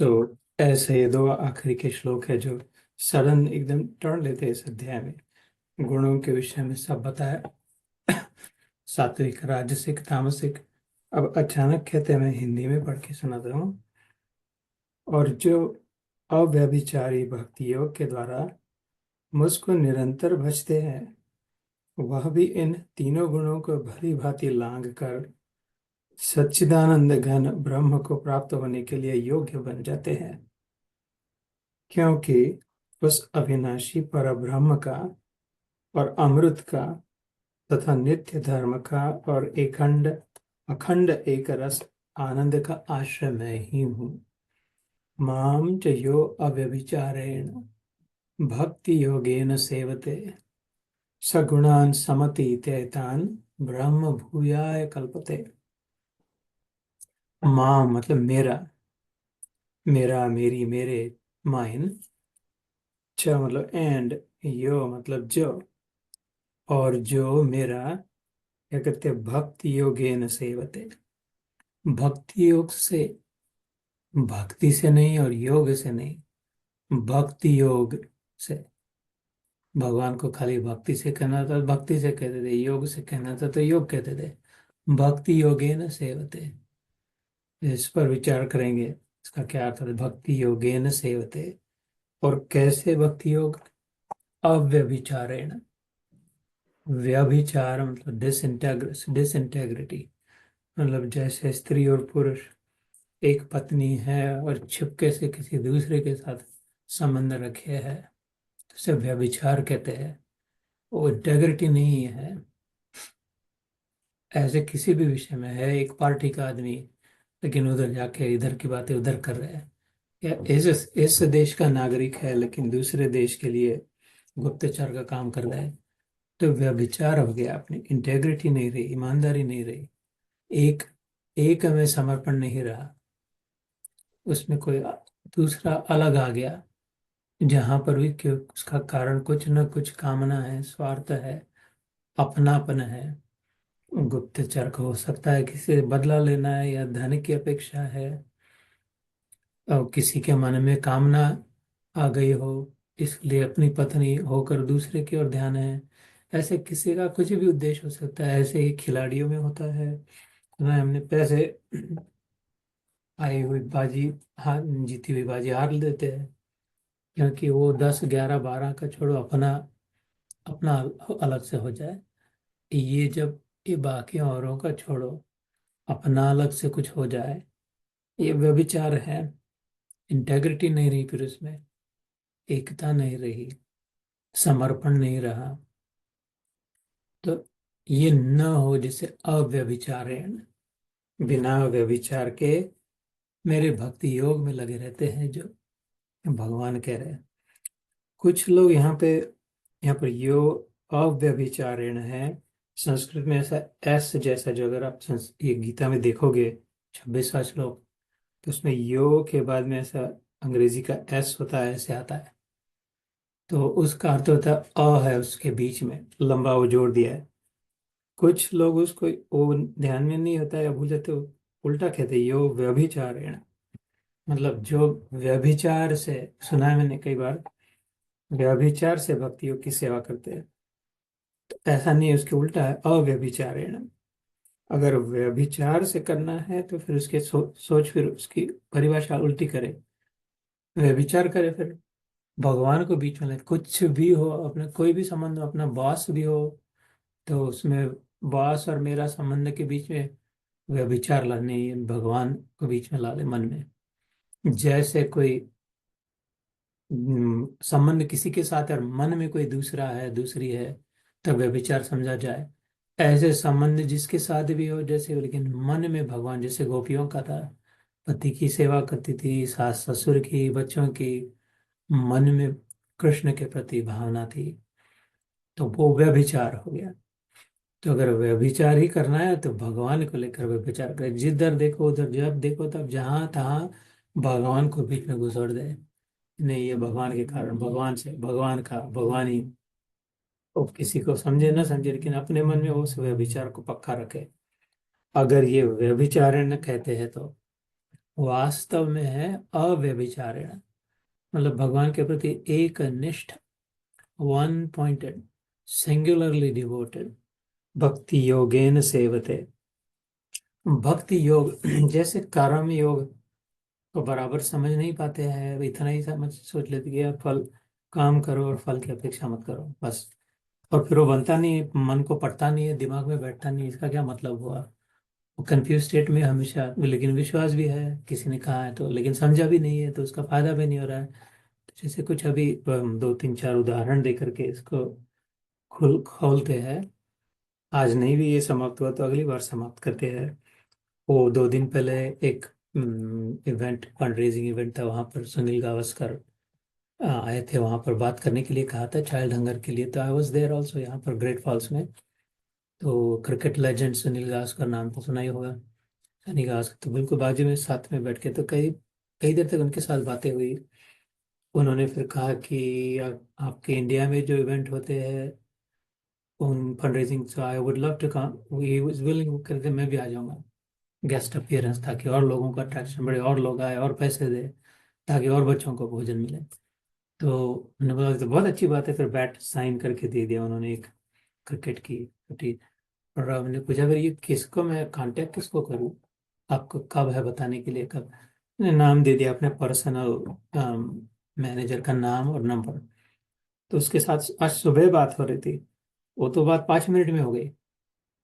सो ऐसे ये दो आखिरी के श्लोक है जो सडन एकदम टर्न लेते हैं इस अध्याय में। गुणों के विषय में सब बताया, सात्विक, राजसिक, तामसिक। अब अचानक कहते हैं, मैं हिंदी में पढ़ के सुनाता हूँ। और जो अव्यभिचारी भक्ति योग के द्वारा मुझको निरंतर भजते हैं, वह भी इन तीनों गुणों को भली भांति लांघ कर सच्चिदानंद घन ब्रह्म को प्राप्त होने के लिए योग्य बन जाते हैं, क्योंकि उस अविनाशी पर ब्रह्म का और अमृत का तथा नित्य धर्म का और अखंड अखंड एक रस आनंद का आश्रय मैं ही हूँ। माम च यो अव्यभिचारेण भक्ति योगेन सेवते सगुणान समतीत्यैतान ब्रह्म भूयाय कल्पते। माम मतलब मेरा, मेरा, मेरी, मेरे, माइन। च मतलब एंड, यो मतलब जो, और जो मेरा क्या कहते हैं, भक्ति योगेन सेवते, भक्ति योग से, भक्ति से नहीं और योग से नहीं, भक्ति योग से। भगवान को खाली भक्ति से कहना था, भक्ति से कहते थे, योग से कहना था तो योग कहते थे। भक्ति योगेन सेवते, इस पर विचार करेंगे, इसका क्या अर्थ है। भक्ति योगेन सेवते, और कैसे भक्ति योग, अव्यभिचारेण। व्यभिचार मतलब डिसइंटेग्रिटी, मतलब जैसे स्त्री और पुरुष एक पत्नी है और छिपके से किसी दूसरे के साथ संबंध रखे है, तो उसे व्यभिचार कहते हैं। वो इंटेग्रिटी नहीं है। ऐसे किसी भी विषय में है, एक पार्टी का आदमी लेकिन उधर जाके इधर की बातें उधर कर रहे हैं, या इस देश का नागरिक है लेकिन दूसरे देश के लिए गुप्तचर का काम कर रहा है, तो व्यभिचार हो गया। अपनी इंटेग्रिटी नहीं रही, ईमानदारी नहीं रही, एक एक में समर्पण नहीं रहा, उसमें कोई दूसरा अलग आ गया, जहां पर भी क्यों उसका कारण कुछ न कुछ कामना है, स्वार्थ है, अपनापन है। गुप्तचर का हो सकता है किसी से बदला लेना है या धन की अपेक्षा है, और किसी के मन में कामना आ गई हो, इसलिए अपनी पत्नी होकर दूसरे की ओर ध्यान है। ऐसे किसी का कुछ भी उद्देश्य हो सकता है। ऐसे ही खिलाड़ियों में होता है ना, हमने पैसे आई हुई बाजी, हार जीती हुई बाजी हार लेते हैं, क्योंकि वो 10, 11, 12 का छोड़ो, अपना अपना अलग से हो जाए। ये जब ये बाकी औरों का छोड़ो, अपना अलग से कुछ हो जाए, ये व्यभिचार है। इंटेग्रिटी नहीं रही, फिर उसमें एकता नहीं रही, समर्पण नहीं रहा। तो ये न हो, जिसे अव्यभिचारेण, बिना व्यभिचार के मेरे भक्ति योग में लगे रहते हैं, जो भगवान कह रहे हैं। कुछ लोग यहाँ पर यो अव्यभिचारेण है, संस्कृत में ऐसा एस जैसा, जो अगर आप ये गीता में देखोगे 26वां श्लोक, तो उसमें यो के बाद में ऐसा अंग्रेजी का एस होता है, ऐसे आता है। तो उसका अर्थ होता है अ है उसके बीच में लंबा वो जोड़ दिया है। कुछ लोग उसको वो ध्यान में नहीं होता है या भूल जाते हो, उल्टा कहते हैं यो व्यभिचारेण, मतलब जो व्यभिचार से, सुना है मैंने कई बार, व्यभिचार से भक्तियों की सेवा करते हैं। तो ऐसा नहीं है, उसके उल्टा है अव्यभिचारेण। अगर व्यभिचार से करना है तो फिर उसके सोच, फिर उसकी परिभाषा उल्टी करे, व्यभिचार करे, फिर भगवान को बीच में ले। कुछ भी हो, अपने कोई भी संबंध हो, अपना बॉस भी हो, तो उसमें बॉस और मेरा संबंध के बीच में व्यभिचार लाने, भगवान को बीच में ला ले मन में। जैसे कोई संबंध किसी के साथ है और मन में कोई दूसरा है, दूसरी है, तब व्यभिचार समझा जाए। ऐसे संबंध जिसके साथ भी हो जैसे, लेकिन मन में भगवान, जैसे गोपियों का था, पति की सेवा करती थी, सास ससुर की, बच्चों की, मन में कृष्ण के प्रति भावना थी, तो वो व्यभिचार हो गया। तो अगर व्यभिचार ही करना है तो भगवान को लेकर व्यभिचार करें, जिधर देखो उधर, जब देखो तब, जहां तहां भगवान को बीच में घुसोड़ दे। नहीं, ये भगवान के कारण, भगवान से, भगवान का, भगवान ही। वो किसी को समझे ना समझे, लेकिन अपने मन में उस व्यभिचार को पक्का रखे। अगर ये व्यभिचारण कहते हैं तो वास्तव में है अव्यभिचारेण, मतलब भगवान के प्रति एक निष्ठ, वन पॉइंटेड, सिंगुलरली डिवोटेड, भक्ति योगेन सेवते। भक्ति योग जैसे कर्म योग को बराबर समझ नहीं पाते हैं, इतना ही समझ सोच लेते कि यार फल, काम करो और फल की अपेक्षा मत करो बस। और फिर वो बनता नहीं है, मन को पड़ता नहीं है, दिमाग में बैठता नहीं है, इसका क्या मतलब हुआ। वो कंफ्यूज स्टेट में हमेशा, लेकिन विश्वास भी है, किसी ने कहा है तो, लेकिन समझा भी नहीं है तो उसका फायदा भी नहीं हो रहा है। तो जैसे कुछ अभी दो तीन चार उदाहरण दे करके इसको खुल खोलते हैं। आज नहीं भी ये समाप्त हुआ तो अगली बार समाप्त करते हैं। वो 2 दिन पहले एक इवेंट, फंड रेजिंग इवेंट था, वहाँ पर सुनील गावस्कर आए थे, वहाँ पर बात करने के लिए कहा था चाइल्ड हंगर के लिए, तो आई वॉज देयर ऑल्सो यहाँ पर ग्रेट फॉल्स में। तो क्रिकेट लेजेंड सुनील गावस्कर, नाम तो सुना ही होगा। सनी गावस्कर तो बिल्कुल बाजू में साथ में बैठ के, तो कई कई देर तक उनके साथ बातें हुई। उन्होंने फिर कहा कि आपके इंडिया में जो इवेंट होते हैं उन fund raising, so I would love to come, he was willing, करते मैं भी आ जाऊंगा गेस्ट अपीयरेंस, ताकि और लोगों का अट्रैक्शन बढ़े, और लोग आए और पैसे दे, ताकि और बच्चों को भोजन मिले। तो उन्होंने बोला तो बहुत अच्छी बात है, फिर बैट साइन करके दे दिया उन्होंने एक क्रिकेट की छोटी। और हमने पूछा फिर ये किसको, मैं कांटेक्ट किसको करूँ, आपको कब है बताने के लिए, कब। मैंने नाम दे दिया अपने पर्सनल मैनेजर का नाम और नंबर। तो उसके साथ आज सुबह बात हो रही थी, वो तो बात 5 मिनट में हो गई।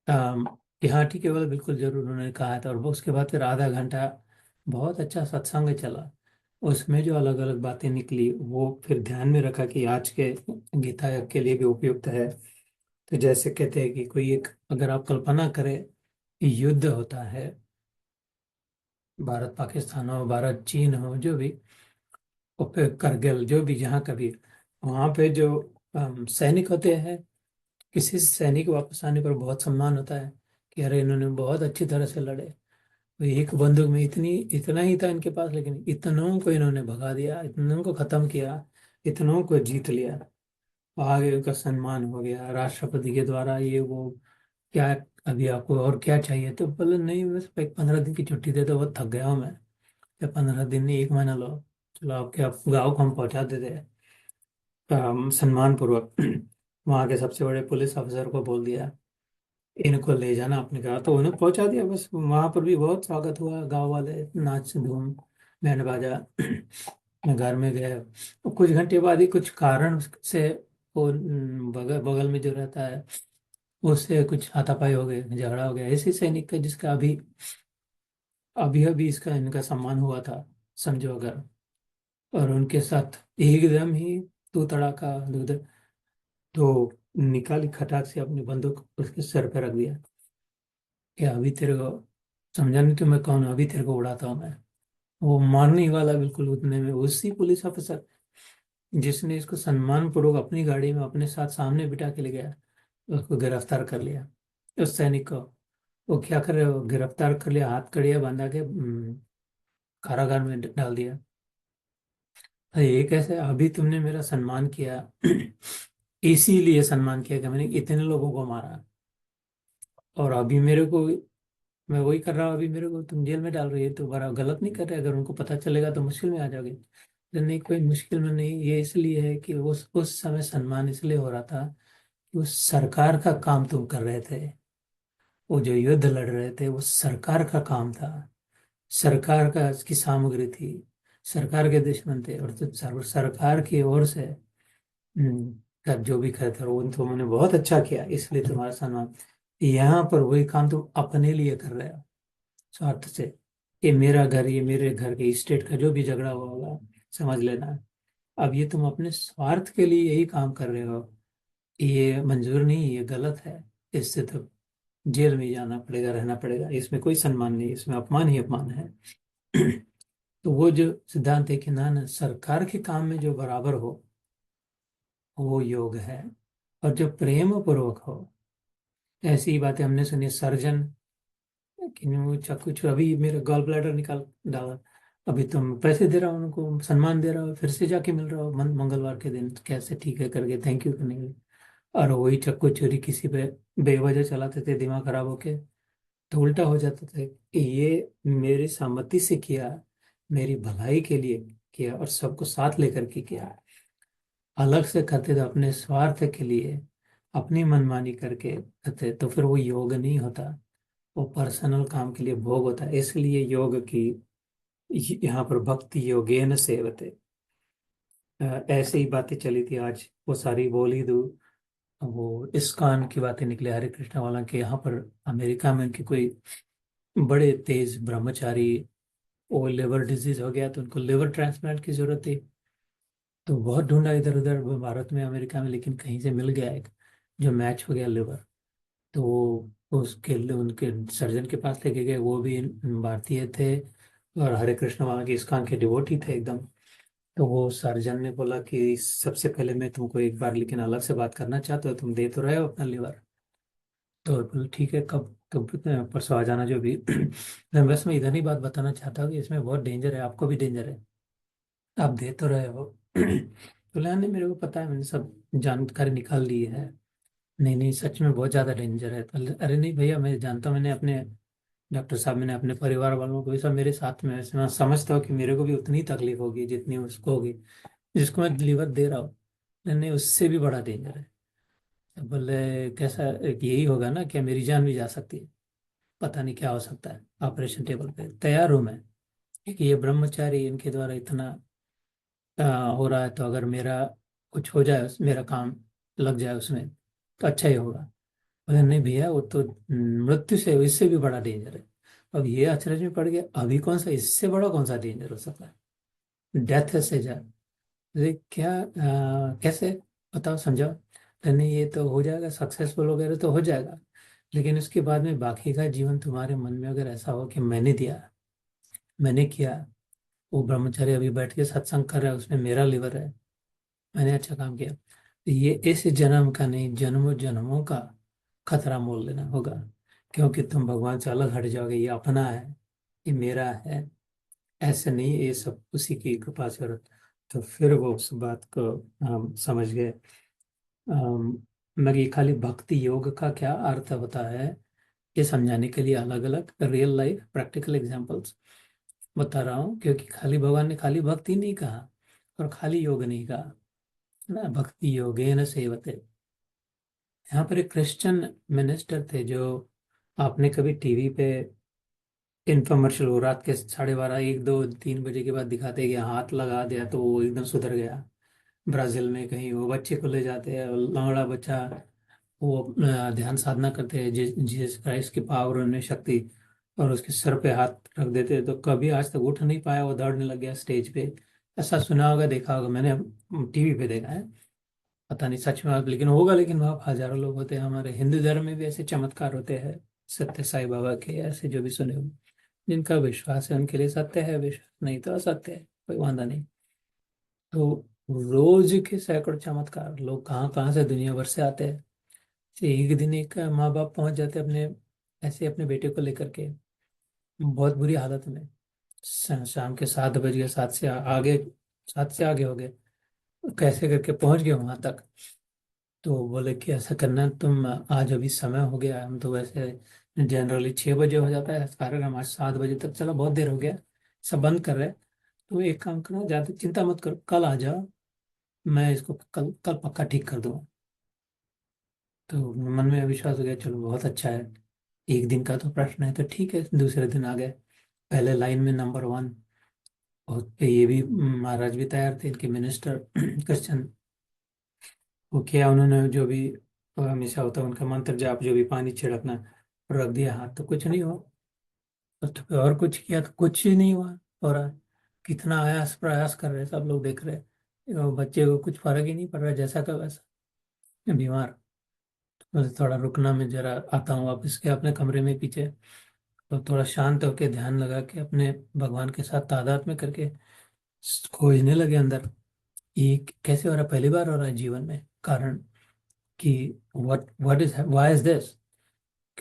अम, कि हाँ ठीक है, बोले बिल्कुल जरूर, उन्होंने कहा था। और वो उसके बाद फिर आधा घंटा बहुत अच्छा सत्संग चला। उसमें जो अलग अलग बातें निकली वो फिर ध्यान में रखा कि आज के गीता के लिए भी उपयुक्त है। तो जैसे कहते हैं कि कोई एक, अगर आप कल्पना करें युद्ध होता है, भारत पाकिस्तान हो, भारत चीन हो, जो भी, और फिर करगिल, जो भी, जहाँ कभी, वहाँ पे जो सैनिक होते हैं, किसी सैनिक वापस आने पर बहुत सम्मान होता है कि अरे इन्होंने बहुत अच्छी तरह से लड़े। तो एक बंदूक में इतनी, इतना ही था इनके पास, लेकिन इतनों को इन्होंने भगा दिया, इतनों को खत्म किया, इतनों को जीत लिया। आगे उनका सम्मान हो गया राष्ट्रपति के द्वारा, ये वो, क्या अभी आपको और क्या चाहिए, तो बोले नहीं बस एक 15 दिन की छुट्टी दे दो, बहुत थक गया हूँ मैं। या 15 दिन नहीं, 1 महीना लो, चलो आपके आप गाँव को हम पहुँचा देते हैं। सम्मान पूर्वक वहाँ के सबसे बड़े पुलिस अफसर को बोल दिया इनको ले जाना, आपने कहा तो उन्हें पहुंचा दिया। बस वहां पर भी बहुत स्वागत हुआ, गांव वाले नाच धूम, बैंड बाजा। मैं घर में गया, और कुछ घंटे बाद ही कुछ कारण से वो बगल बगल में जो रहता है उससे कुछ हाथापाई हो गए, झगड़ा हो गया, ऐसे सैनिक का जिसका अभी अभी अभी इसका इनका सम्मान हुआ था, समझो अगर। और उनके साथ एकदम ही तू तड़ाका दूध, तो निकाली खटाक से अपनी बंदूक उसके सर पे रख दिया कि अभी तेरे को समझा नहीं तो मैं कौन हूं, अभी तेरे को उड़ाता हूँ मैं। वो मारने ही वाला, बिल्कुल उतने में उसी पुलिस ऑफिसर जिसने इसको सम्मान पूर्वक अपनी गाड़ी में अपने साथ सामने बिठा के ले गया, उसको गिरफ्तार कर लिया, उस सैनिक को। वो क्या कर रहे हो, गिरफ्तार कर लिया, हाथ कड़िया बांधा के कारागार में डाल दिया। अरे ये कैसे, अभी तुमने मेरा सम्मान किया इसीलिए सम्मान किया कि मैंने इतने लोगों को मारा, और अभी मेरे को, मैं वही कर रहा हूँ, अभी मेरे को तुम जेल में डाल रही है, तो बड़ा गलत नहीं कर रहे, अगर उनको पता चलेगा तो मुश्किल में आ जाओगे। तो नहीं, कोई मुश्किल में नहीं, ये इसलिए है कि उस समय सम्मान इसलिए हो रहा था कि उस सरकार का काम तुम कर रहे थे। वो जो युद्ध लड़ रहे थे वो सरकार का काम था, सरकार का की सामग्री थी, सरकार के दुश्मन थे, और तो सरकार की ओर से का जो भी करे थे वो तुमने बहुत अच्छा किया, इसलिए तुम्हारा सम्मान। यहाँ पर वही काम तुम अपने लिए कर रहे हो, स्वार्थ से। ये मेरा घर, ये मेरे घर के स्टेट का जो भी झगड़ा हुआ होगा, समझ लेना। अब ये तुम अपने स्वार्थ के लिए यही काम कर रहे हो, ये मंजूर नहीं, ये गलत है। इससे तो जेल में जाना पड़ेगा, रहना पड़ेगा, इसमें कोई सम्मान नहीं, इसमें अपमान ही अपमान है। तो वो जो सिद्धांत है कि ना ना, सरकार के काम में जो बराबर हो वो योग है, और जो प्रेम पूर्वक हो। ऐसी ही बातें हमने सुनी, सर्जन कि वो चाकू छुरा, अभी मेरा गॉल ब्लैडर निकाल डाला, अभी तुम पैसे दे रहा हूँ उनको, सम्मान दे रहा हूँ, फिर से जाके मिल रहा हूँ मंगलवार के दिन, कैसे ठीक है करके थैंक यू करने के लिए। और वही चक्कू चोरी किसी पे बेवजह चलाते थे दिमाग खराब होके, तो उल्टा हो जाता था कि ये मेरी सहमति से किया, मेरी भलाई के लिए किया और सबको साथ लेकर के किया। अलग से करते तो अपने स्वार्थ के लिए, अपनी मनमानी करके करते तो फिर वो योग नहीं होता, वो पर्सनल काम के लिए भोग होता है। इसलिए योग की यहाँ पर भक्ति योगेन सेवते, ऐसे ही बातें चली थी। आज वो सारी बोल ही दूँ। वो इस्कॉन की बातें निकले हरे कृष्णा वाला के, यहाँ पर अमेरिका में उनके कोई बड़े तेज ब्रह्मचारी, वो लिवर डिजीज हो गया तो उनको लिवर ट्रांसप्लांट की जरूरत थी। तो बहुत ढूंढा इधर उधर भारत में अमेरिका में, लेकिन कहीं से मिल गया एक जो मैच हो गया लिवर। तो वो उसके लिए उनके सर्जन के पास लेके गए, वो भी भारतीय थे और हरे कृष्ण वहाँ के इस्कॉन के डिवोटी थे एकदम। तो वो सर्जन ने बोला कि सबसे पहले मैं तुमको एक बार लेकिन अलग से बात करना चाहता हूँ, तुम दे तो रहे हो अपना लिवर। तो बोले ठीक है, कब, कब परसों आ जाना जो भी। मैं बस मैं इधर ही बात बताना चाहता हूँ कि इसमें बहुत डेंजर है, आपको भी डेंजर है, आप दे तो रहे हो। बोले नहीं मेरे को पता है, मैंने सब जानकारी निकाल ली है। नहीं नहीं सच में बहुत ज़्यादा डेंजर है। तो अरे नहीं भैया मैं जानता हूँ, मैंने अपने डॉक्टर साहब, मैंने अपने परिवार वालों को भी सब मेरे साथ में है, मैं समझता हूँ कि मेरे को भी उतनी तकलीफ होगी जितनी उसको होगी जिसको मैं डिलीवर दे रहा हूँ। नहीं नहीं उससे भी बड़ा डेंजर है। तो बोले कैसा, एक यही होगा ना कि मेरी जान भी जा सकती है, पता नहीं क्या हो सकता है। ऑपरेशन टेबल पे तैयार हूँ मैं, क्योंकि ये ब्रह्मचारी इनके द्वारा इतना अ, हो रहा है, तो अगर मेरा कुछ हो जाए, मेरा काम लग जाए उसमें तो अच्छा ही होगा। बोले नहीं भैया वो तो मृत्यु से, इससे भी बड़ा डेंजर है। अब ये अचरज में पड़ गया, अभी कौन सा इससे बड़ा कौन सा डेंजर हो सकता है, डेथ से जा। अरे क्या कैसे, बताओ समझाओ। तो नहीं ये तो हो जाएगा, सक्सेसफुल वगैरह तो हो जाएगा, लेकिन उसके बाद में बाकी का जीवन तुम्हारे मन में अगर ऐसा हो कि मैंने दिया, मैंने किया, वो ब्रह्मचारी अभी बैठ के सत्संग कर रहा है, उसमें मेरा लिवर है, मैंने अच्छा काम किया, तो ये इस जन्म का नहीं, जन्मों जन्मों का खतरा मोल लेना होगा। क्योंकि तुम भगवान से अलग हट जाओगे, ये अपना है, ये मेरा है, ऐसे नहीं, ये सब उसी की कृपा से हो रहा। तो फिर वो उस बात को हम समझ गए। मैं ये खाली भक्ति योग का क्या अर्थ होता है, ये समझाने के लिए अलग अलग रियल लाइफ प्रैक्टिकल एग्जांपल्स बता रहा हूँ। क्योंकि खाली भगवान ने खाली भक्ति नहीं कहा और खाली योग नहीं कहा ना, भक्ति योगेन सेवते। यहाँ पर एक क्रिश्चियन मिनिस्टर थे जो, आपने कभी टीवी पे इन्फोमर्शियल वो रात के 12:30 1 2 3 बजे के बाद दिखाते हैं कि हाथ लगा दिया तो वो एकदम सुधर गया। ब्राजील में कहीं वो बच्चे को ले जाते हैं, लंगड़ा बच्चा, वो ध्यान साधना करते हैं जीसस क्राइस्ट की पावर उनमें शक्ति, और उसके सर पे हाथ रख देते हैं तो कभी आज तक उठ नहीं पाया, वो दौड़ने लग गया स्टेज पे। ऐसा सुना होगा, देखा होगा, मैंने टीवी पे देखा है, पता नहीं सच में लेकिन होगा। लेकिन वहाँ हजारों लोग होते हैं, हमारे हिंदू धर्म में भी ऐसे चमत्कार होते हैं, सत्य साई बाबा के ऐसे जो भी सुने हो। जिनका विश्वास है उनके लिए सत्य है, विश्वास नहीं तो असत्य है, कोई वादा नहीं। तो रोज के सैकड़ों चमत्कार, लोग कहाँ कहाँ से दुनिया भर से आते हैं। एक दिन एक माँ बाप पहुंच जाते अपने, ऐसे अपने बेटे को लेकर के, बहुत बुरी हालत में, शाम के 7 बज गए, 7 से आगे हो गए, कैसे करके पहुंच गए वहां तक। तो बोले कि ऐसा करना है, तुम आज अभी समय हो गया, हम तो वैसे जनरली 6 बजे हो जाता है कार्यक्रम, आज 7 बजे तक चला, बहुत देर हो गया, सब बंद कर रहे हैं। तो एक काम करो, ज़्यादा चिंता मत करो, कल आ जाओ, मैं इसको कल कल पक्का ठीक कर दूंगा। तो मन में विश्वास हो गया, चलो बहुत अच्छा है, एक दिन का तो प्रश्न है, तो ठीक है। दूसरे दिन आ गए, पहले लाइन में नंबर 1, और ये भी महाराज भी तैयार थे, इनके मिनिस्टर क्रिश्चियन। वो किया उन्होंने जो भी हमेशा होता है उनका मंत्र जाप, जो भी पानी छिड़कना, रख दिया हाथ तो कुछ नहीं हुआ। और कुछ किया तो कुछ ही नहीं हुआ। और कितना आयास प्रयास कर रहे हैं, सब लोग देख रहे हैं, वो बच्चे को कुछ फर्क ही नहीं पड़ रहा, जैसा का वैसा बीमार। तो थोड़ा रुकना, मैं जरा आता हूँ वापस के अपने कमरे में पीछे, तो थोड़ा शांत होकर ध्यान लगा के अपने भगवान के साथ तादाद में करके खोजने लगे अंदर, ये कैसे हो रहा है, पहली बार हो रहा है जीवन में, कारण कि what is why is this.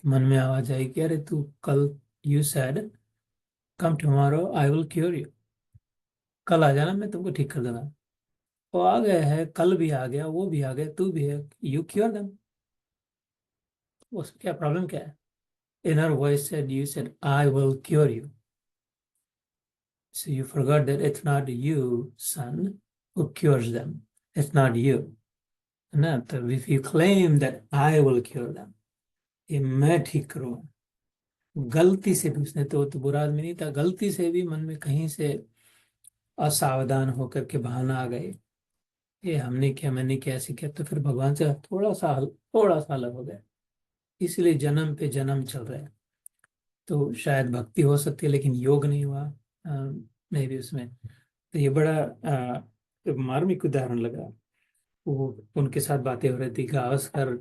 मन में आवाज आई कि अरे तू कल, you sad come tomorrow I will cure you, कल आ जाना मैं तुमको ठीक कर दूंगा। वो आ गए हैं, कल भी आ गया, वो भी आ गया, तू भी है, यू क्योर देम, उसमें क्या प्रॉब्लम क्या है। inner voice said, you said, I will cure you. So you forgot that it's not you, son, who cures them. It's not you. ना, तो if you claim that I will cure them, ये मैं ठीक करूँ, गलती से भी उसने तो बुरा आदमी नहीं था, गलती से भी मन में कहीं से असावधान होकर के बहाना आ गए, ये हमने किया, मैंने किया, ऐसे किया, तो फिर भगवान से थोड़ा सा अलग हो गया। इसलिए जन्म पे जन्म चल रहा है। तो शायद भक्ति हो सकती है लेकिन योग नहीं हुआ, नहीं भी उसमें। तो ये बड़ा मार्मिक उदाहरण लगा। वो उनके साथ बातें हो रही थी, गावस्कर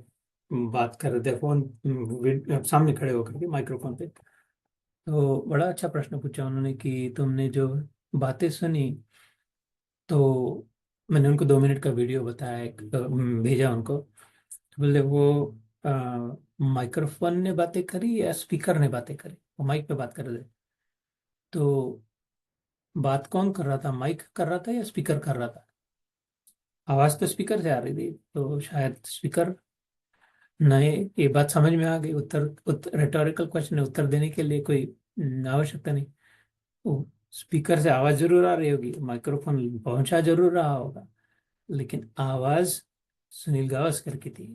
बात कर रहे थे फोन, सामने खड़े होकर के माइक्रोफोन पे। तो बड़ा अच्छा प्रश्न पूछा उन्होंने कि तुमने जो बातें सुनी, तो मैंने उनको 2 मिनट का वीडियो बताया, भेजा उनको। तो बोले वो माइक्रोफोन ने बातें करी या स्पीकर ने बातें करी, वो माइक पे बात कर रहे थे। तो बात कौन कर रहा था, माइक कर रहा था या स्पीकर कर रहा था? आवाज तो स्पीकर से आ रही थी, तो शायद स्पीकर। नहीं, ये बात समझ में आ गई। उत्तर रिटोरिकल क्वेश्चन है, उत्तर देने के लिए कोई आवश्यकता नहीं। वो स्पीकर से आवाज जरूर आ रही होगी, माइक्रोफोन पहुंचा जरूर रहा होगा, लेकिन आवाज सुनील गावस्कर की थी।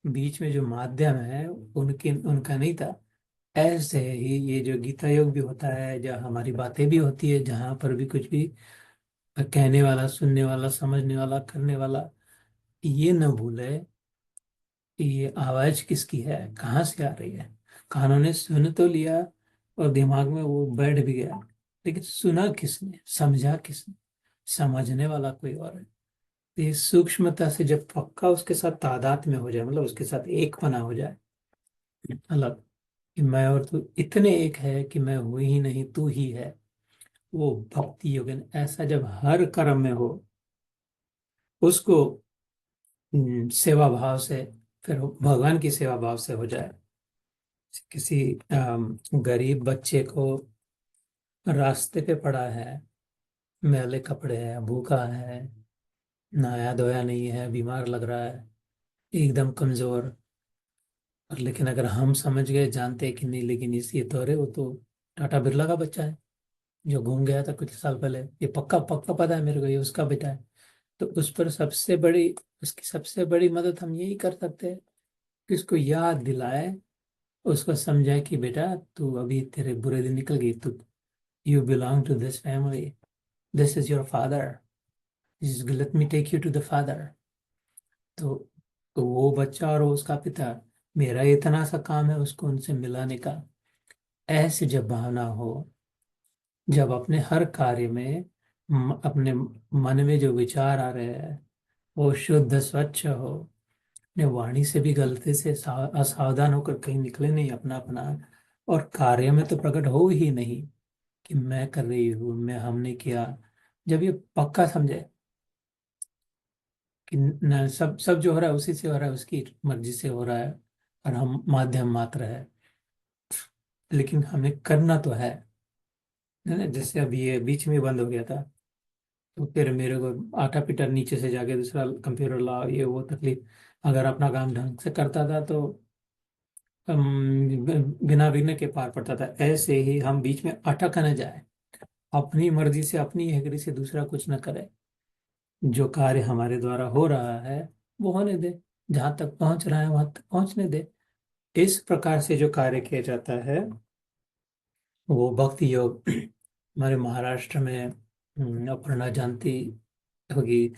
बीच में जो माध्यम है उनके उनका नहीं था। ऐसे ही ये जो गीता योग भी होता है, जहाँ हमारी बातें भी होती है, जहाँ पर भी कुछ भी कहने वाला, सुनने वाला, समझने वाला, करने वाला, ये न भूले कि ये आवाज किसकी है, कहाँ से आ रही है। कानों ने सुन तो लिया और दिमाग में वो बैठ भी गया, लेकिन सुना किसने, समझा किसने? समझने वाला कोई और है। तो ये सूक्ष्मता से जब पक्का उसके साथ तादाद में हो जाए, मतलब उसके साथ एक पना हो जाए, अलग, कि मैं और तू इतने एक है कि मैं हूं ही नहीं तू ही है, वो भक्ति योगन। ऐसा जब हर कर्म में हो, उसको सेवा भाव से, फिर भगवान की सेवा भाव से हो जाए। किसी गरीब बच्चे को रास्ते पे पड़ा है, मैले कपड़े हैं, भूखा है, नहाया धोया नहीं है, बीमार लग रहा है, एकदम कमजोर, और लेकिन अगर हम समझ गए, जानते हैं कि नहीं, लेकिन इस ये तो, अरे वो तो टाटा बिरला का बच्चा है जो घूम गया था कुछ साल पहले, ये पक्का पक्का पता है मेरे को, ये उसका बेटा है। तो उस पर सबसे बड़ी, उसकी सबसे बड़ी मदद हम यही कर सकते हैं कि उसको याद दिलाए, उसको समझाए कि बेटा तू अभी, तेरे बुरे दिन निकल गई, तू, you belong to this family, this is your father, let me take you to the father. तो, तो वो बच्चा और वो उसका पिता, मेरा इतना सा काम है उसको उनसे मिलाने का। ऐसे जब भावना हो, जब अपने हर कार्य में अपने मन में जो विचार आ रहे हैं वो शुद्ध स्वच्छ हो, अपने वाणी से भी गलती से असावधान होकर कहीं निकले नहीं अपना अपना, और कार्य में तो प्रकट हो ही नहीं कि मैं कर रही हूँ, मैं, हमने किया। जब ये पक्का समझे कि न, सब सब जो हो रहा है उसी से हो रहा है, उसकी मर्जी से हो रहा है, और हम माध्यम मात्र है, लेकिन हमें करना तो है ना। जैसे अभी ये बीच में बंद हो गया था, तो फिर मेरे को आटा पीटा नीचे से जाके दूसरा कंप्यूटर लाओ, ये वो तकलीफ। अगर अपना काम ढंग से करता था तो बिना विघ्न के पार पड़ता था। ऐसे ही हम बीच में अटक न जाए, अपनी मर्जी से, अपनी हेगड़ी से दूसरा कुछ न करे। जो कार्य हमारे द्वारा हो रहा है वो होने दे, जहां तक पहुंच रहा है वहां तक पहुंचने दे। इस प्रकार से जो कार्य किया जाता है वो भक्ति योग। हमारे महाराष्ट्र में अपर्णा जानती होगी,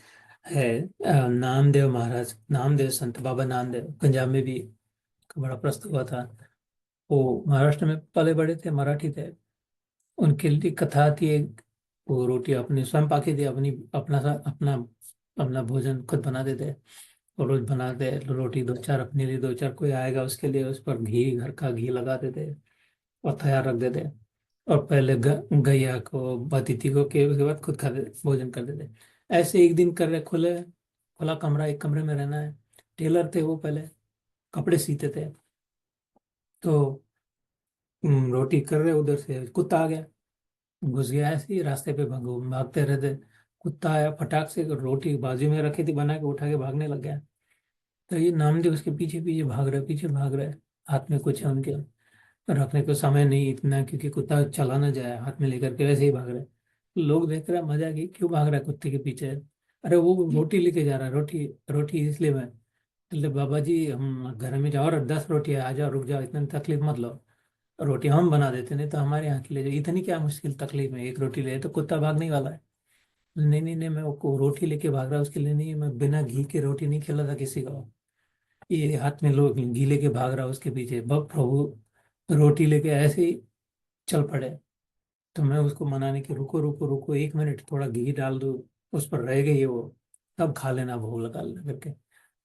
है नामदेव महाराज, नामदेव संत बाबा नामदेव, पंजाब में भी बड़ा प्रसिद्ध हुआ था। वो महाराष्ट्र में पले बड़े थे, मराठी थे। उनके लिए कथा थी एक, वो रोटी अपने स्वयं पाकी थी, अपनी अपना अपना भोजन खुद बनाते थे। और रोज बनाते रोटी, दो चार अपने लिए, दो चार कोई आएगा उसके लिए, उस पर घी, घर का घी लगा देते और तैयार रख देते। और पहले गैया को, अतिथि को, के उसके बाद खुद खाते, भोजन कर देते। ऐसे एक दिन कर रहे, खुला कमरा, एक कमरे में रहना है। टेलर थे वो, पहले कपड़े सीते थे। तो रोटी कर रहे, उधर से कुत्ता आ गया, घुस गया ऐसे ही रास्ते पे, भागते रहते। कुत्ता आया, फटाक से रोटी बाजू में रखी थी बना के, उठा के भागने लग गया। तो ये नामदेव उसके पीछे पीछे भाग रहे, पीछे भाग रहे, हाथ में कुछ है उनके। रखने को समय नहीं इतना, क्योंकि कुत्ता चला ना जाए हाथ में लेकर के, वैसे ही भाग रहे हैं। लोग देख रहे हैं मजा की, क्यों भाग रहा है कुत्ते के पीछे। अरे वो रोटी लेके जा रहा है, रोटी रोटी इसलिए मैं, बोले बाबा जी हम घर में जाओ और 10 रोटी है, आ जाओ रुक जाओ, इतनी तकलीफ मत लो, रोटी हम बना देते, नहीं तो हमारे यहाँ के ले जाओ, इतनी क्या मुश्किल तकलीफ है, एक रोटी ले तो कुत्ता भागने ही वाला है। नहीं नहीं नहीं, मैं वो रोटी लेके भाग रहा, उसके लिए नहीं, मैं बिना घी के रोटी नहीं खिलाता किसी को। ये हाथ में लोग घी लेके भाग रहा उसके पीछे, बब प्रभु, रोटी लेके ऐसे ही चल पड़े। तो मैं उसको मनाने की, रुको रुको रुको 1 मिनट, थोड़ा घी डाल दो, उस पर रह गई है वो, तब खा लेना भूख लगा करके।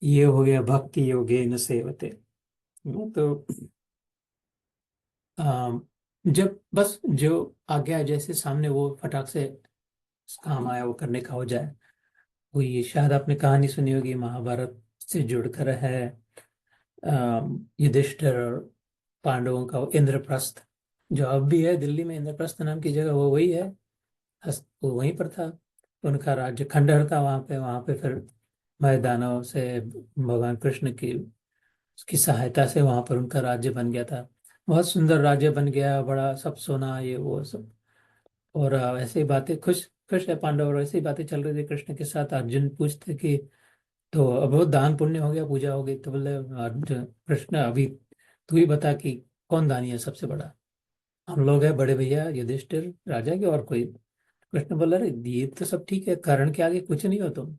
ये हो गया भक्ति योगे न सेवते। तो अम, जब बस जो आज्ञा जैसे सामने वो फटाक से काम आया वो करने का हो जाए। वो ये शायद आपने कहानी सुनी होगी, महाभारत से जुड़कर है, युधिष्ठिर और पांडवों का वो इंद्रप्रस्थ, जो अब भी है दिल्ली में, इंद्रप्रस्थ नाम की जगह वो वही है। वो वहीं पर था, उनका राज्य खंडहर था वहाँ पे फिर मैदानों से भगवान कृष्ण की उसकी सहायता से वहाँ पर उनका राज्य बन गया था। बहुत सुंदर राज्य बन गया, बड़ा सब सोना ये वो सब। और ऐसे ही बातें, खुश खुश है पांडव, और ऐसे ही बातें चल रही थी कृष्ण के साथ। अर्जुन पूछते कि तो अब बहुत दान पुण्य हो गया, पूजा हो गई, तो बोले अर्जुन कृष्ण अभी तू ही बता कि कौन दानी है सबसे बड़ा। हम लोग है बड़े भैया युधिष्ठिर राजा के, और कोई। कृष्ण बोला अरे ये तो सब ठीक है, कर्ण के आगे कुछ नहीं हो तुम,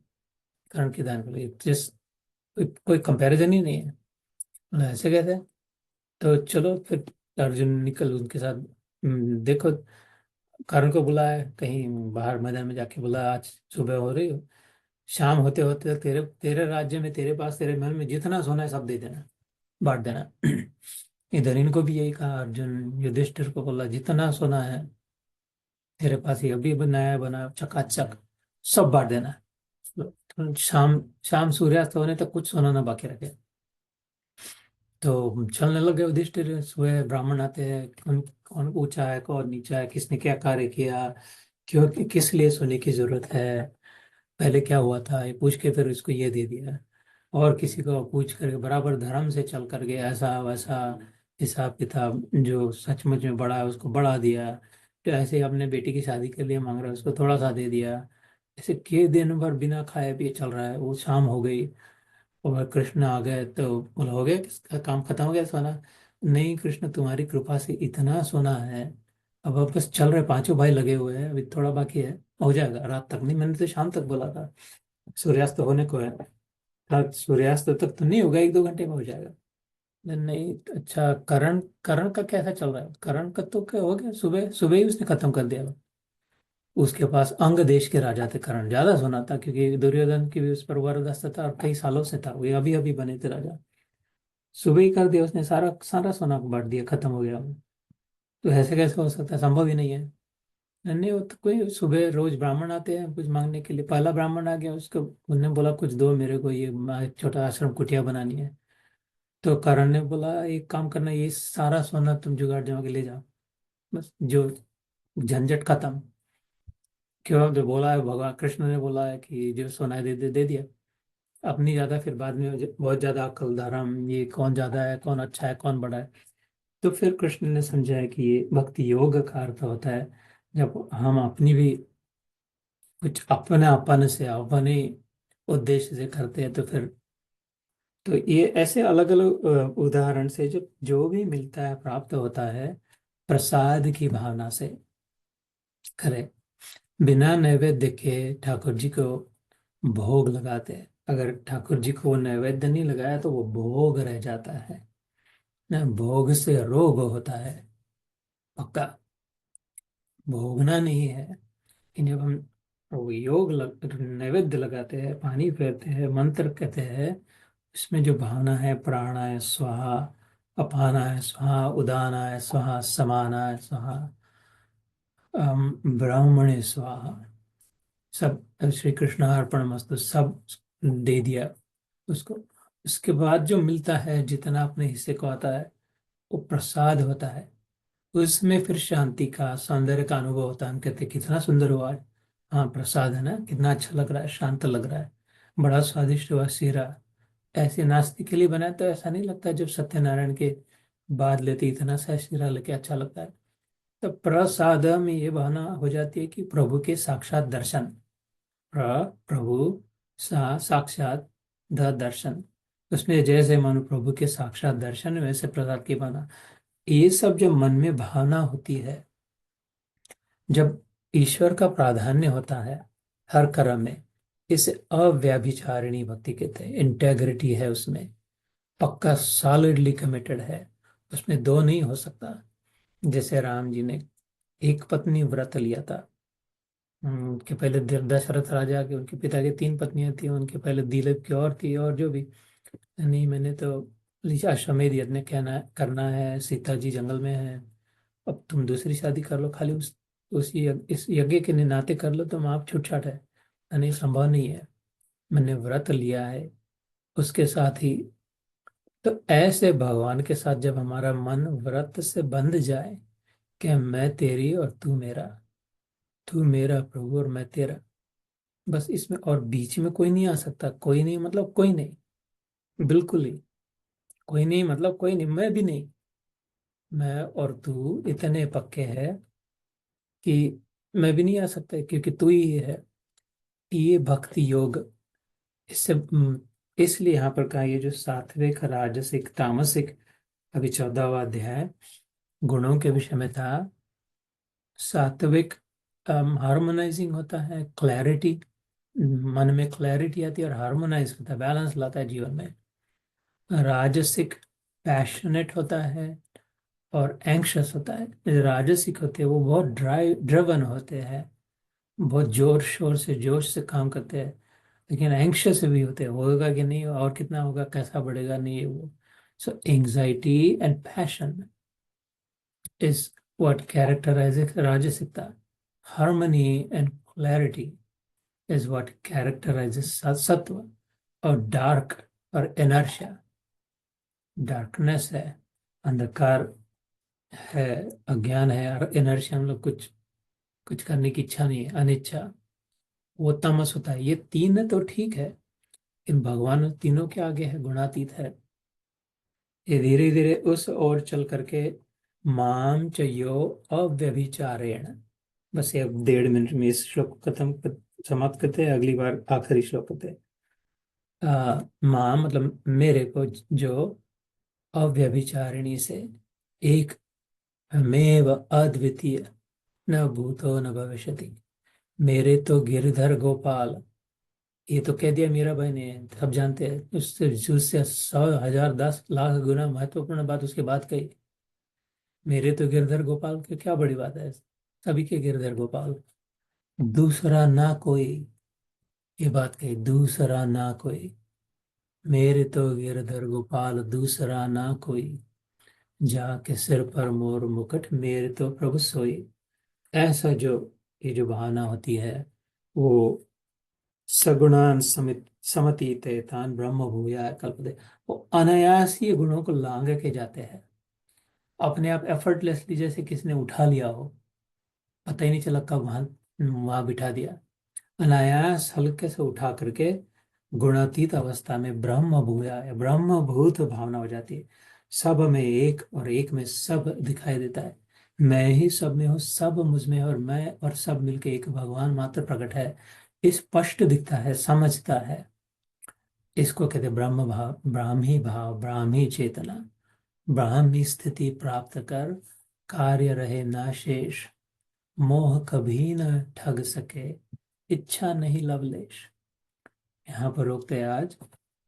कर्ण के दान के लिए जिस कोई कंपैरिजन ही नहीं है। बोला, ऐसे कैसे। तो चलो फिर अर्जुन निकल उनके साथ। देखो, कर्ण को बुलाया कहीं बाहर मैदान में जाके, बोला आज सुबह हो रही हो, शाम होते होते तेरे तेरे राज्य में, तेरे पास तेरे महल में जितना सोना है सब दे देना, बांट देना। इधर इनको भी यही कहा अर्जुन, युधिष्ठिर को बोला जितना सोना है तेरे पास, ये अभी बनाया बना चकाचक सब बांट देना। तो शाम शाम सूर्यास्त होने तक कुछ सोना ना बाकी रखे। तो चलने लगे युधिष्ठिर, सुबह ब्राह्मण आते हैं, कौन कौन ऊंचा है कौन नीचा है, किसने क्या कार्य किया, क्यों किस लिए सोने की जरूरत है, पहले क्या हुआ था, ये पूछ के फिर इसको ये दे दिया। और किसी को पूछ करके बराबर धर्म से चल करके ऐसा वैसा हिसाब किताब, जो सचमुच में बड़ा है उसको बढ़ा दिया। तो ऐसे ही अपने बेटी की शादी के लिए मांग रहा है, उसको थोड़ा सा दे दिया। ऐसे के दिन भर बिना खाए पिए चल रहा है। वो शाम हो गई और कृष्ण आ गए, तो बोला हो गया किसका काम खत्म हो गया सोना। नहीं कृष्ण, तुम्हारी कृपा से इतना सोना है, अब बस चल रहे, पांचों भाई लगे हुए हैं, अभी थोड़ा बाकी है, हो जाएगा रात तक। नहीं मैंने तो शाम तक बोला था, सूर्यास्त होने को है। रात सूर्यास्त तक तो नहीं होगा, 1-2 घंटे में हो जाएगा। नहीं अच्छा, करण करण का कैसा चल रहा है, करण का तो क्या हो गया, सुबह सुबह ही उसने खत्म कर दिया। उसके पास अंग देश के राजा थे, करण ज्यादा सोना था, क्योंकि दुर्योधन की भी उस पर वरदस्ता था और कई सालों से था, वे अभी अभी बने थे राजा। सुबह ही कर दिया उसने, सारा सारा सोना बांट दिया, खत्म हो गया वो। तो ऐसे कैसे हो सकता है, संभव ही नहीं है। नहीं वो तो कोई, सुबह रोज ब्राह्मण आते हैं कुछ मांगने के लिए, पहला ब्राह्मण आ गया, उसको उन्होंने बोला कुछ दो मेरे को, ये एक छोटा आश्रम कुटिया बनानी है। तो करण ने बोला एक काम करना, ये सारा सोना तुम जुगाड़ जमा के ले जाओ, बस जो झंझट खत्म। क्यों, जो बोला है भगवान कृष्ण ने बोला है कि जो सोना है दे दिया। अपनी ज्यादा फिर बाद में बहुत ज्यादा अकल धर्म, ये कौन ज्यादा है कौन अच्छा है कौन बड़ा है। तो फिर कृष्ण ने समझाया कि ये भक्ति योग का अर्थ होता है, जब हम अपनी भी कुछ अपने अपन से अपने उद्देश्य से करते हैं, तो फिर तो ये ऐसे अलग अलग उदाहरण से जो जो भी मिलता है प्राप्त होता है, प्रसाद की भावना से करें। बिना नैवेद्य के ठाकुर जी को भोग लगाते हैं, अगर ठाकुर जी को वो नैवेद्य नहीं लगाया तो वो भोग रह जाता है ना, भोग से रोग होता है पक्का, भोगना नहीं है। लेकिन जब हम वो नैवेद्य लगाते हैं, पानी फेरते हैं, मंत्र कहते हैं, इसमें जो भावना है, प्राणाय स्वाहा, अपानाय स्वाहा, उदानाय स्वाहा, समानाय स्वाहा, ब्राह्मणे स्वाहा, सब श्री कृष्ण अर्पणमस्तु, सब दे दिया उसको। उसके बाद जो मिलता है जितना अपने हिस्से को आता है, वो प्रसाद होता है। उसमें फिर शांति का सौंदर्य का अनुभव होता है, हम कहते हैं कितना सुंदर हुआ है, हाँ प्रसाद है ना, कितना अच्छा लग रहा है, शांत लग रहा है, बड़ा स्वादिष्ट हुआ सीरा। ऐसे नाश्ते के लिए बनाया तो ऐसा नहीं लगता, जब सत्यनारायण के बाद लेते इतना सा शिरा लेके अच्छा लगता है। तो प्रसाद में ये भावना हो जाती है कि प्रभु के साक्षात दर्शन। प्रभु साक्षात द दर्शन, उसमें जैसे मानो प्रभु के साक्षात दर्शन वैसे प्रसाद की भावना। ये सब जो मन में भावना होती है, जब ईश्वर का प्राधान्य होता है हर कर्म में, इसे अव्यभिचारिणी भक्ति कहते हैं। इंटेग्रिटी है उसमें, पक्का सॉलिडली कमिटेड है, उसमें दो नहीं हो सकता। जैसे राम जी ने एक पत्नी व्रत लिया था। उनके पहले दशरथ राजा के, उनके पिता की तीन पत्नियां थी, उनके पहले दिलीप की और थी, और जो भी। नहीं, मैंने तो अश्वमेध यज्ञ कहना करना है, सीता जी जंगल में है, अब तुम दूसरी शादी कर लो, खाली इस यज्ञ के नाते कर लो, तुम आप छूट छाट है। नहीं, संभव नहीं है। मैंने व्रत लिया है उसके साथ ही। तो ऐसे भगवान के साथ जब हमारा मन व्रत से बंध जाए कि मैं तेरी और तू मेरा प्रभु और मैं तेरा, बस इसमें और बीच में कोई नहीं आ सकता। कोई नहीं मतलब कोई नहीं, बिल्कुल ही कोई नहीं मतलब कोई नहीं, मैं भी नहीं। मैं और तू इतने पक्के हैं कि मैं भी नहीं आ सकता, क्योंकि तू ही है। ये भक्ति योग, इससे इसलिए यहाँ पर कहा, ये जो सात्विक राजसिक तामसिक, अभी 14वां अध्याय गुणों के विषय में था। सात्विक हार्मोनाइजिंग होता है, क्लैरिटी, मन में क्लैरिटी आती है और हार्मोनाइज होता है, बैलेंस लाता है जीवन में। राजसिक पैशनेट होता है और एंक्शस होता है। जो राजसिक होते हैं वो बहुत ड्रिवन होते हैं, बहुत जोर शोर से जोश से काम करते हैं। लेकिन एंक्शस भी होते हैं, होगा कि नहीं और कितना होगा, कैसा बढ़ेगा, नहीं है वो। So anxiety and passion is what characterizes Rajasitta. Harmony and clarity is what characterizes Sattva, और dark और inertia, डार्कनेस है, अंधकार है, अज्ञान है, और इनर्शिया हम लोग कुछ कुछ करने की इच्छा नहीं है, अनिच्छा, वो तमस होता है। ये तीन है तो ठीक है, इन भगवान तीनों के आगे है, गुणातीत है। ये धीरे धीरे उस ओर चल करके माम च यो अव्यभिचारेण। बस ये अब 1.5 मिनट में इस श्लोक को समाप्त करते हैं, अगली बार आखिरी श्लोक होते हैं। माम मतलब मेरे को, जो अव्यभिचारिणी से, एक मेव अद्वितीय, न भूतो न भविष्यति, मेरे तो गिरधर गोपाल, ये तो कह दिया मीरा भाई ने, सब जानते हैं। उससे 100 1000 10 लाख गुना महत्वपूर्ण बात उसके बाद कही। मेरे तो गिरधर गोपाल की क्या बड़ी बात है, सभी के गिरधर गोपाल, दूसरा ना कोई, ये बात कही, दूसरा ना कोई। मेरे तो गिरधर गोपाल दूसरा ना कोई, जाके सिर पर मोर मुकुट मेरे तो प्रभु सोई। ऐसा जो, ये जो भावना होती है, वो सगुणान समित समतीते तान ब्रह्म भूया कल्पते, वो अनायास ही गुणों को लांग के जाते हैं, अपने आप एफर्टलेसली, जैसे किसने उठा लिया हो, पता ही नहीं चला कब वहां वहां बिठा दिया। अनायास हल्के से उठा करके गुणातीत अवस्था में ब्रह्म भूया है, ब्रह्म भूत भावना हो जाती है। सब में एक और एक में सब दिखाई देता है। मैं ही सब में हूँ, सब मुझ में है, और मैं और सब मिलके एक भगवान मात्र प्रकट है। स्पष्ट दिखता है, समझता है। इसको कहते हैं ब्रह्म भाव, ब्राह्मी भाव, ब्राह्मी चेतना। ब्राह्मी स्थिति प्राप्त कर कार्य रहे ना शेष, मोह कभी न ठग सके, इच्छा नहीं लवलेश। यहाँ पर रोकते हैं आज।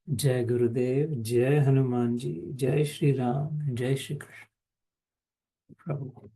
जय गुरुदेव, जय हनुमान जी, जय श्री राम, जय श्री कृष्ण प्रभु।